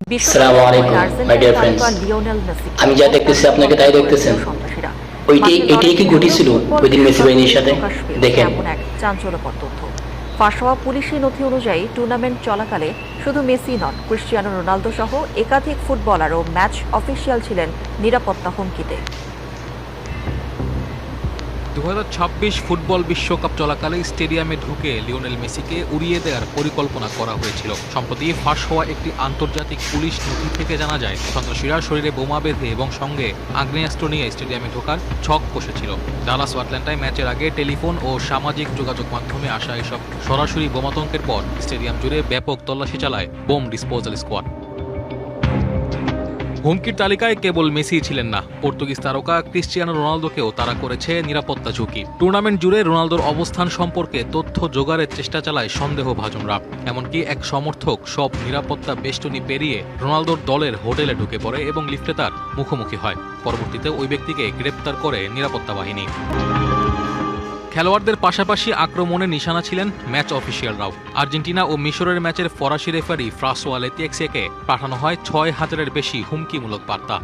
আসসালামু আলাইকুম my dear friends. আমি যা দেখতেছি আপনাকে তাই দেখতেছেন। এটাই কি ঘটেছিল ওই দিন মেসি বাহিনীর সাথে? দেখেন, এক চাঞ্চল্যকর তথ্য ফাঁস হওয়া পুলিশি নথি অনুযায়ী টুর্নামেন্ট চলাকালে শুধু মেসি নন, ক্রিস্টিয়ানো রোনালদো সহ একাধিক ফুটবলার ও ম্যাচ অফিসিয়াল ছিলেন নিরাপত্তা হুমকিতে। 2026 ফুটবল বিশ্বকাপ চলাকালে স্টেডিয়ামে ঢুকে লিওনেল মেসিকে উড়িয়ে দেওয়ার পরিকল্পনা করা হয়েছিল। সম্প্রতি ফাঁস হওয়া একটি আন্তর্জাতিক পুলিশ নথি থেকে জানা যায়, সন্ত্রাসীরা শরীরে বোমা বেঁধে এবং সঙ্গে আগ্নেয়াস্ত্র নিয়ে স্টেডিয়ামে ঢোকার ছক কষেছিল। ডালাস ও আটলান্টায় ম্যাচের আগে টেলিফোন ও সামাজিক যোগাযোগ মাধ্যমে আসা এসব সরাসরি বোমাতঙ্কের পর স্টেডিয়াম জুড়ে ব্যাপক তল্লাশি চালায় বোম ডিসপোজাল স্কোয়াড। হুমকির তালিকায় কেবল মেসি ছিলেন না, পর্তুগিজ তারকা ক্রিস্টিয়ানো রোনালদোকেও তারা করেছে নিরাপত্তা ঝুঁকি। টুর্নামেন্ট জুড়ে রোনালদোর অবস্থান সম্পর্কে তথ্য জোগাড়ের চেষ্টা চালায় সন্দেহভাজনরা। এমনকি এক সমর্থক সব নিরাপত্তা বেষ্টনী পেরিয়ে রোনালদোর দলের হোটেলে ঢুকে পড়ে এবং লিফটে তার মুখোমুখি হয়। পরবর্তীতে ওই ব্যক্তিকে গ্রেপ্তার করে নিরাপত্তা বাহিনী। খেলোয়াড়দের পাশাপাশি আক্রমণে নিশানা ছিলেন ম্যাচ অফিসিয়ালরাও। আর্জেন্টিনা ও মিশরের ম্যাচের ফরাসি রেফারি ফ্রাঁসোয়া লেতিয়েক্সেকে পাঠানো হয় ৬,০০০-এর বেশি হুমকিমূলক বার্তা।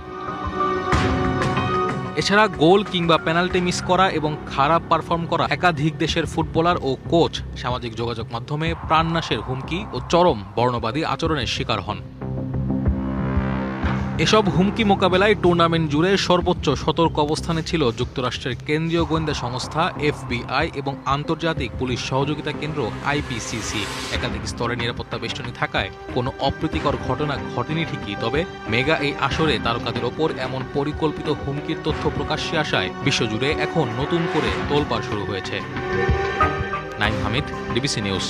এছাড়া গোল কিংবা পেনাল্টি মিস করা এবং খারাপ পারফর্ম করা একাধিক দেশের ফুটবলার ও কোচ সামাজিক যোগাযোগ মাধ্যমে প্রাণনাশের হুমকি ও চরম বর্ণবাদী আচরণের শিকার হন। এসব হুমকি মোকাবেলায় টুর্নামেন্ট জুড়ে সর্বোচ্চ সতর্ক অবস্থানে ছিল যুক্তরাষ্ট্রের কেন্দ্রীয় গোয়েন্দা সংস্থা FBI এবং আন্তর্জাতিক পুলিশ সহযোগিতা কেন্দ্র IPCC। একাধিক স্তরে নিরাপত্তা বেষ্টনী থাকায় কোনো অপ্রীতিকর ঘটনা ঘটেনি ঠিকই, তবে মেগা এই আসরে তারকাদের ওপর এমন পরিকল্পিত হুমকির তথ্য প্রকাশ্যে আসায় বিশ্বজুড়ে এখন নতুন করে তোলপাড় শুরু হয়েছে। Naim Hamid, DBC news.